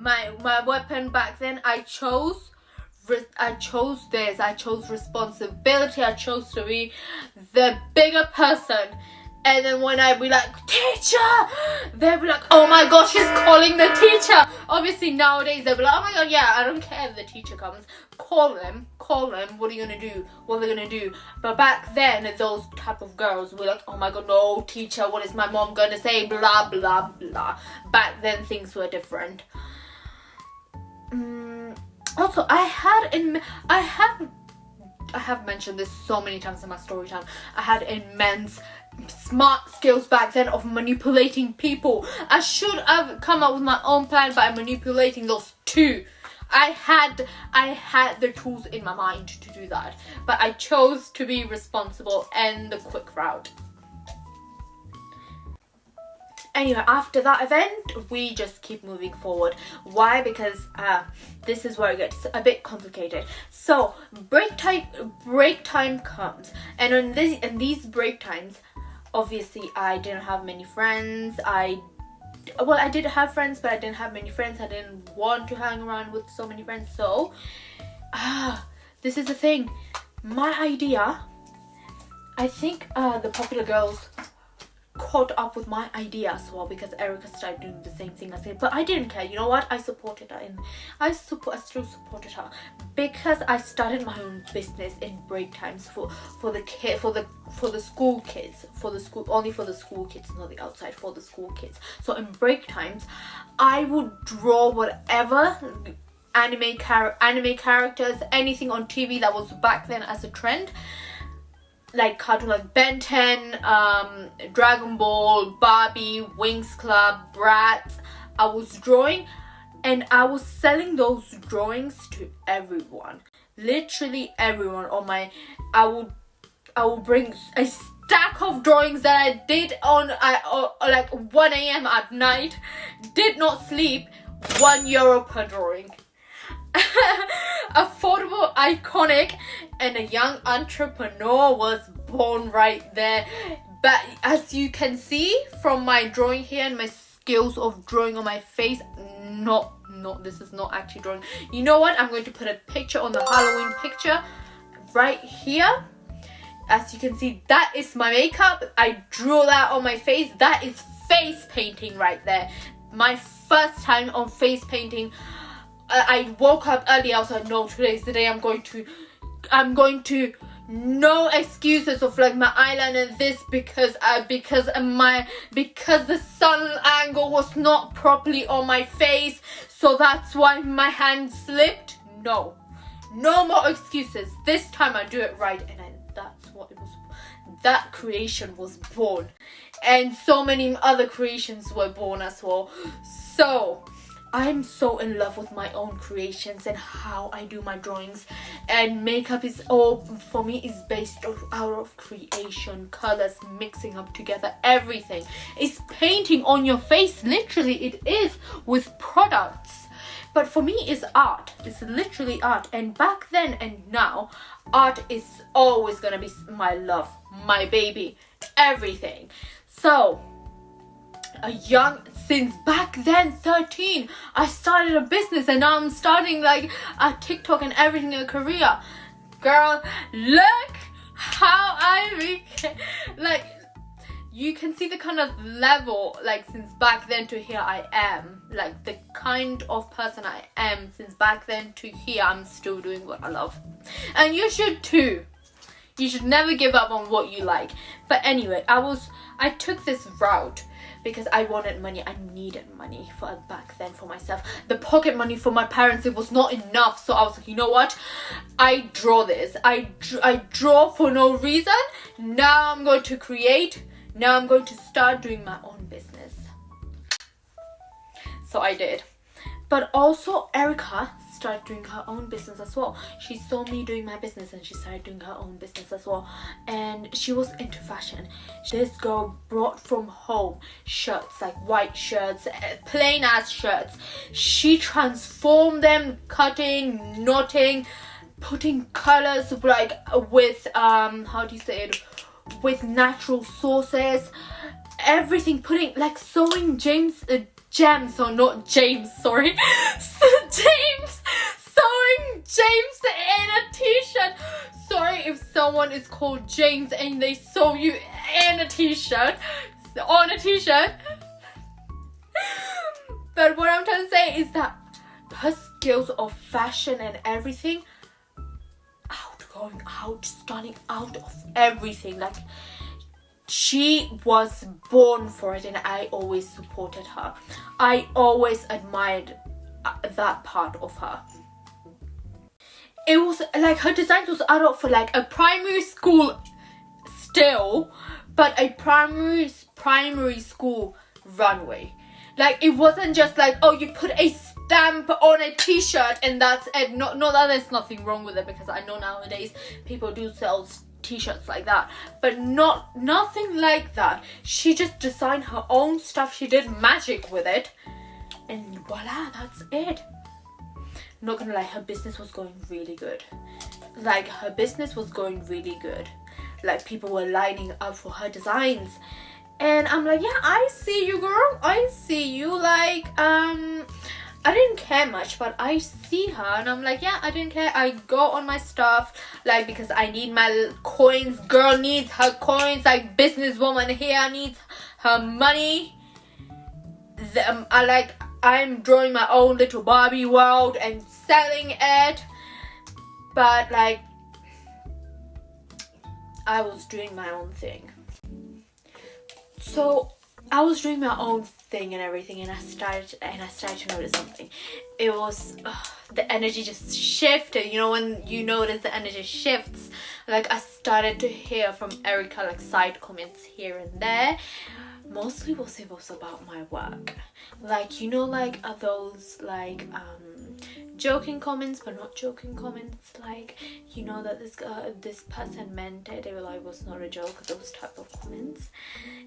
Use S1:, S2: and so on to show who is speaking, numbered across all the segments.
S1: my weapon back then. I chose this. I chose responsibility. I chose to be the bigger person. And then when I'd be like, teacher, they'd be like, oh my gosh, she's calling the teacher. Obviously nowadays they'll be like, oh my god, yeah, I don't care if the teacher comes. Call them. What are you gonna do? What are they gonna do? But back then, those type of girls were like, oh my god, no, teacher, what is my mom gonna say? Blah, blah, blah. Back then things were different. Also, I have mentioned this so many times in my story time. I had immense smart skills back then of manipulating people. I should have come up with my own plan by manipulating those two. I had the tools in my mind to do that, but I chose to be responsible and the quick route. Anyway, after that event, we just keep moving forward. Why? Because this is where it gets a bit complicated. So break time comes, and in these break times, obviously I didn't have many friends. I did have friends, but I didn't have many friends. I didn't want to hang around with so many friends. So this is the thing. My idea, I think the popular girls caught up with my idea as well, because Erica started doing the same thing as me. But I didn't care. You know what? I supported her, and I still supported her, because I started my own business in break times for the school kids, only for the school kids, not the outside, for the school kids. So in break times, I would draw whatever anime characters, anything on TV that was back then as a trend. Like cartoon, like Ben 10, Dragon Ball, Barbie, Winx Club, Bratz. I was drawing, and I was selling those drawings to everyone, literally everyone. I would bring a stack of drawings that I did on like 1 a.m. at night. Did not sleep. €1 per drawing. Affordable, iconic, and a young entrepreneur was born right there. But as you can see from my drawing here and my skills of drawing on my face, this is not actually drawing. You know what? I'm going to put a picture on the Halloween picture right here. As you can see, that is my makeup. I drew that on my face. That is face painting right there. My first time on face painting. I woke up early. I was like, no, today's the day. I'm going to no excuses of like my eyeliner this because the sun angle was not properly on my face, so that's why my hand slipped. No more excuses. This time I do it right, and that's what it was. That creation was born, and so many other creations were born as well. So I'm so in love with my own creations and how I do my drawings, and makeup is all for me is based out of creation, colors mixing up together, everything. It's painting on your face, literally it is, with products. But for me it's art. It's literally art. And back then and now, art is always gonna be my love, my baby, everything. So since back then, 13, I started a business, and now I'm starting like a TikTok and everything in Korea. Girl, look how I became, like, you can see the kind of level, like, since back then to here I am, like the kind of person I am since back then to here. I'm still doing what I love, and you should too. You should never give up on what you like. But anyway, I took this route because I wanted money. I needed money back then for myself. The pocket money for my parents, it was not enough. So I was like, you know what? I draw this. I draw for no reason. Now I'm going to create. Now I'm going to start doing my own business. So I did. But also Erica started doing her own business as well. She saw me doing my business and she started doing her own business as well. And she was into fashion. This girl brought from home shirts, like white shirts, plain ass shirts. She transformed them, cutting, knotting, putting colors, like with with natural sources, everything, putting like sewing Gems, or not James, sorry. James sewing James in a t-shirt. Sorry if someone is called James and they sew you in a t-shirt, on a t-shirt. But what I'm trying to say is that her skills of fashion and everything, stunning out of everything, like she was born for it, and I always supported her. I always admired that part of her. It was like her design was out of for like a primary school still, but a primary school runway. Like it wasn't just like, oh, you put a stamp on a t-shirt and that's it. Not that there's nothing wrong with it, because I know nowadays people do sell t-shirts like that, but nothing like that. She just designed her own stuff. She did magic with it, and voila, that's it. Not gonna lie, her business was going really good. Like her business was going really good. Like people were lining up for her designs, and I'm like, yeah, I see you, girl. I see you. Like I didn't care much, but I see her and I'm like, yeah, I didn't care. I go on my stuff, like, because I need my coins. Girl needs her coins. Like, businesswoman here needs her money. I'm drawing my own little Barbie world and selling it. But, like, I was doing my own thing. So I was doing my own thing and everything, and I started to notice something. It was the energy just shifted. You know, when you notice the energy shifts, like I started to hear from Erica like side comments here and there. Mostly it was about my work. Like, you know, like are those like joking comments but not joking comments, like, you know, that this person meant it. They were like, it was not a joke, those type of comments.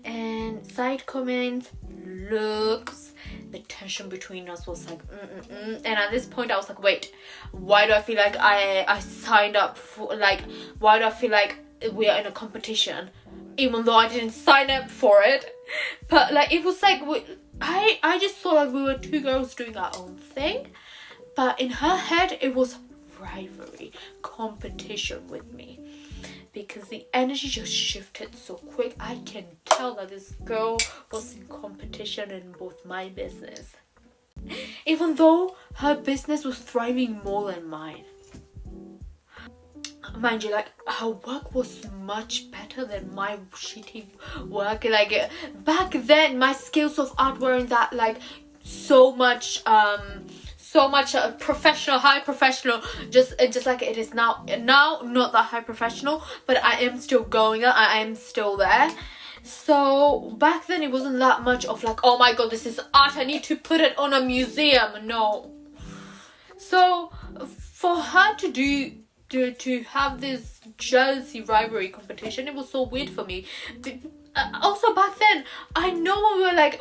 S1: And side comments, looks, the tension between us was like and at this point I was like, wait, why do I feel like I signed up for, like, why do I feel like we are in a competition even though I didn't sign up for it? But like it was like I just thought like we were two girls doing our own thing. But in her head, it was rivalry, competition with me. Because the energy just shifted so quick. I can tell that this girl was in competition in both my business. Even though her business was thriving more than mine. Mind you, like, her work was much better than my shitty work. Like, back then, my skills of art weren't that, like, so much professional, high professional, just like it is now. Not that high professional, but I am still going up. I am still there. So back then it wasn't that much of like, oh my god, this is art, I need to put it on a museum. No. So for her to have this jealousy, rivalry, competition, it was so weird for me. Also back then, I know when we were like,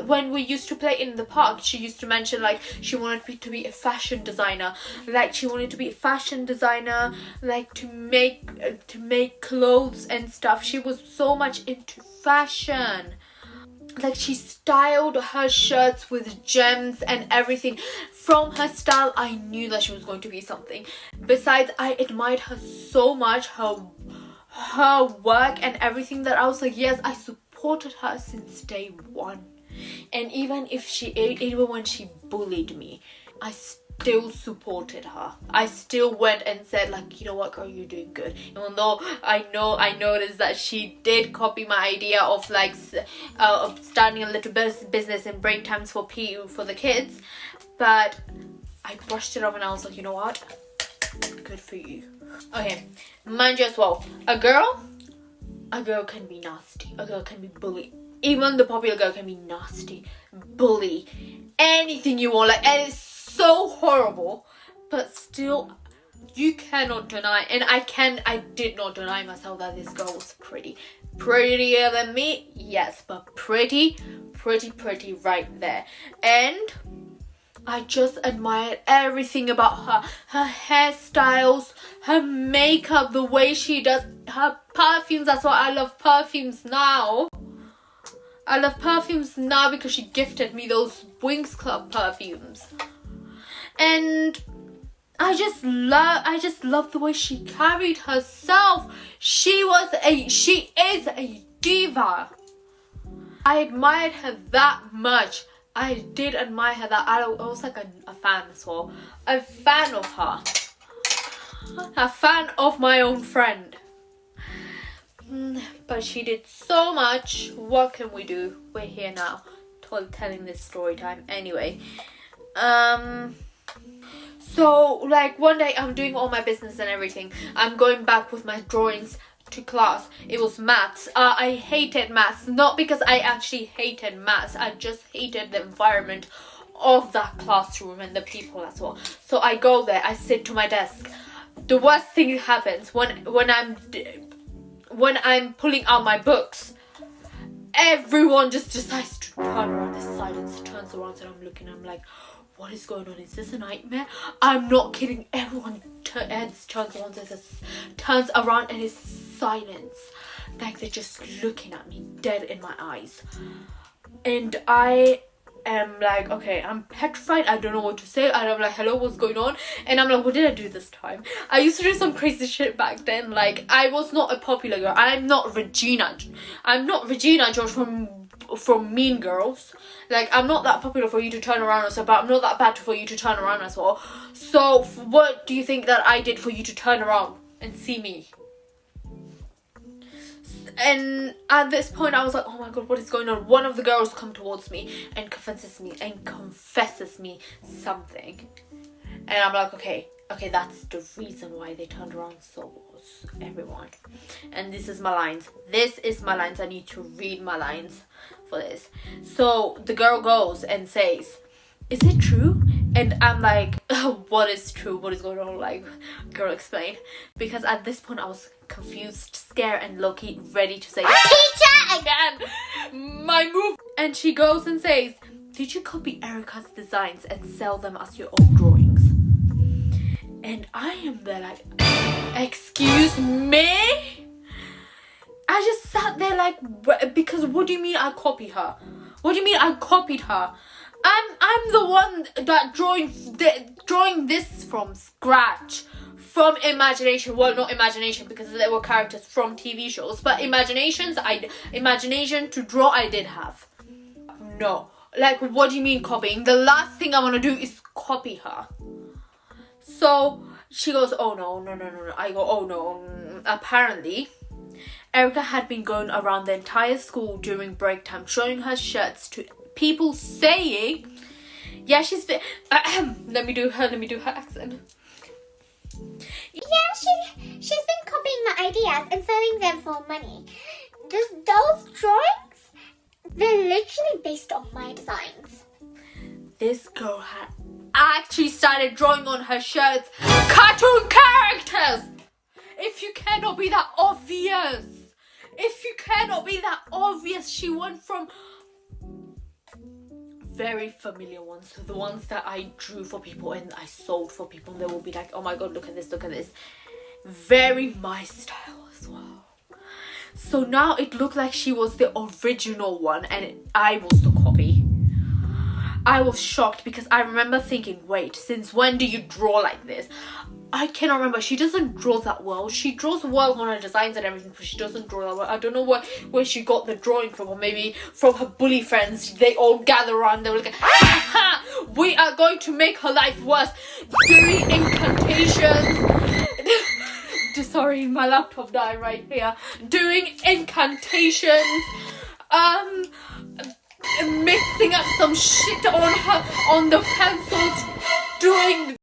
S1: when we used to play in the park, she used to mention like she wanted me to be a fashion designer. Like she wanted to be a fashion designer, like to make clothes and stuff. She was so much into fashion. Like she styled her shirts with gems and everything. From her style, I knew that she was going to be something. Besides, I admired her so much, her work and everything, that I was like, yes, I supported her since day one. And even when she bullied me, I still supported her. I still went and said like, you know what, girl, you're doing good. Even though I noticed that she did copy my idea of like of starting a little business in break times for PE for the kids, but I brushed it off and I was like, you know what, good for you. Okay, mind you as well, a girl can be nasty, a girl can be bully. Even the popular girl can be nasty, bully, anything you want, like, and it's so horrible. But still, you cannot deny, and I did not deny myself that this girl was pretty. Prettier than me, yes, but pretty right there. And I just admired everything about her hairstyles, her makeup, the way she does her perfumes. That's why I love perfumes now. I love perfumes now because she gifted me those Wings Club perfumes. And I just love the way she carried herself. She is a diva. I admired her that much. I did admire her that I was like a fan as well. A fan of her. A fan of my own friend. But she did so much. What can we do? We're here now telling this story time. Anyway. So like one day I'm doing all my business and everything. I'm going back with my drawings to class. It was maths. I hated maths. Not because I actually hated maths. I just hated the environment of that classroom and the people as well. So I go there. I sit to my desk. The worst thing happens when I'm pulling out my books. Everyone just decides to turn around. This silence turns around and I'm looking. I'm like, what is going on? Is this a nightmare? I'm not kidding. Everyone turns around and it's silence. Like they're just looking at me dead in my eyes. And I am like, okay, I'm petrified. I don't know what to say. And I'm like, hello, what's going on? And I'm like, what did I do this time? I used to do some crazy shit back then. Like, I was not a popular girl. I'm not Regina George from Mean Girls. Like, I'm not that popular for you to turn around and stuff, but I'm not that bad for you to turn around as well. So what do you think that I did for you to turn around and see me? And at this point I was like, oh my god, what is going on? One of the girls come towards me and confesses me something. And I'm like, okay, that's the reason why they turned around. So was everyone. And this is my lines. I need to read my lines for this. So the girl goes and says, is it true? And I'm like, what is true? What is going on? Like, girl, explain. Because at this point I was confused, scared, and low-key ready to say, teacher again. My move. And she goes and says, did you copy Erica's designs and sell them as your own drawings? And I am there like, excuse me? I just sat there like, because what do you mean I copy her? What do you mean I copied her? I'm the one that drawing this from scratch, from imagination. Well, not imagination because there were characters from TV shows, but imagination to draw I did have. No, like, what do you mean copying? The last thing I want to do is copy her. So she goes, oh no. I go, oh no. Apparently Erica had been going around the entire school during break time showing her shirts to people saying, yeah, she's been let me do her accent.
S2: Yeah, she's been copying my ideas and selling them for money. Those drawings, they're literally based on my designs.
S1: This girl had actually started drawing on her shirts cartoon characters. If you cannot be that obvious, she went from very familiar ones to the ones that I drew for people and I sold for people, and they will be like, oh my god, look at this. Very my style as well. So now it looked like she was the original one and I was the copy. I was shocked because I remember thinking, wait, since when do you draw like this? I cannot remember. She doesn't draw that well. She draws well on her designs and everything, but she doesn't draw that well. I don't know where she got the drawing from, or maybe from her bully friends. They all gather around. They were like, ha, we are going to make her life worse. Doing incantations. Sorry, my laptop died right here. Doing incantations. Mixing up some shit on the pencils. Doing